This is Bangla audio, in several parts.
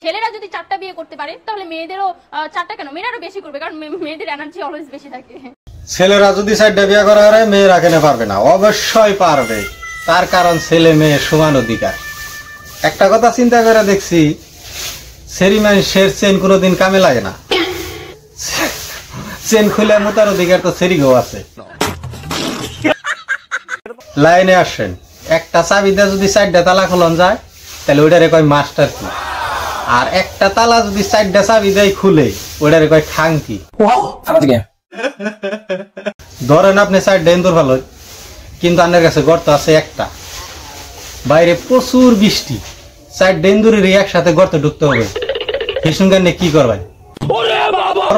ছেলেরা যদি 4টা বিয়ে করতে পারে তাহলে মেয়েদেরও 4টা কেন, মেয়েরাও বেশি করবে, কারণ মেয়েদের এনার্জি অলওয়েজ বেশি থাকে। ছেলেরা যদি 4টা বিয়ে করা হয় মেয়েরা কেন পারবে না? অবশ্যই পারবে, তার কারণ ছেলে মেয়ে সমান অধিকার। একটা কথা চিন্তা করে দেখছি, সেরি মানুষের চেন কোনোদিন কামে লাগে না, চেন খুলে মোতার অধিকার তো সেরি গো আছে। লাইনে আসেন, একটা চাবিতে যদি 4টা তালা খোলন যায় তাহলে ওইটারে কয় মাস্টার কি, আর একটা তালা যদি 4টা চাবি দেয় খুলে ওইটারে কয় খাঙ্কি। ধরেন আপনি 4টা ইন্দুর ভালো, কিন্তু আপনার কাছে গর্ত আছে একটা, বাইরে প্রচুর বৃষ্টি, 4টা ইন্দুরের একসাথে গর্তে ঢুকতে হবে, সেই সঙ্গে কি করবেন?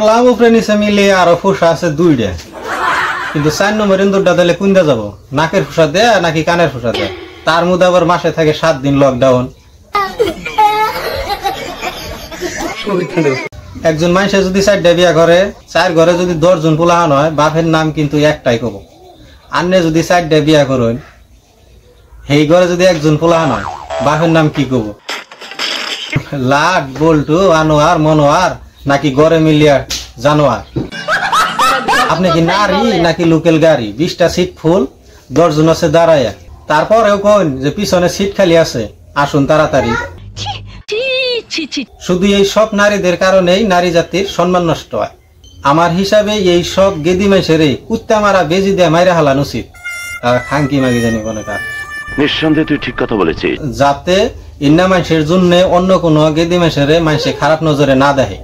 লাভ উপরে নিচে মিলে আরো ফুসা আছে 2টা, কিন্তু 4 নম্বর ইন্দুরটা দিলে কোনটা যাব? নাকের ফুসা দেয় নাকি কানের ফুসা দেয়? তার মধ্যে আবার মাসে থাকে 7 দিন লকডাউন। একজন মানুষে যদি 4টা বিয়া করে, 4 ঘরে যদি 10 জন পোলাহান হয়, বাপের নাম কিন্তু একটাই কব। আন্নে যদি 4টা বিয়া করেন, সেই ঘরে যদি একজন পোলাহান হয়, বাপের নাম কি কব? লাট, বল্টু, আনোয়ার, মনোয়ার, নাকি ঘরে মিলিয়া জানোয়ার? আপনি কি নারী নাকি লোকাল গাড়ি? 20টা সিট ফুল, 10 জন আছে দাঁড়াইয়া, তারপরেও কোন যে পিছনে সিট খালি আছে, আসুন তাড়াতাড়ি। শুধু এই সব নারীদের কারণেই নারী জাতির সম্মান নষ্ট হয়। আমার হিসাবে এই সব গেদি মাইসের কুত্তা মারা বেজি দিয়ে মাইরা হালানো উচিত। খাঙ্কি মাগি জানি কোনটা, নিঃসন্দেহে তুই ঠিক কথা বলেছিস, যাতে ইন্না মাইসের জন্য অন্য কোনো গেদি মাইসের মাইসে খারাপ নজরে না দেখে।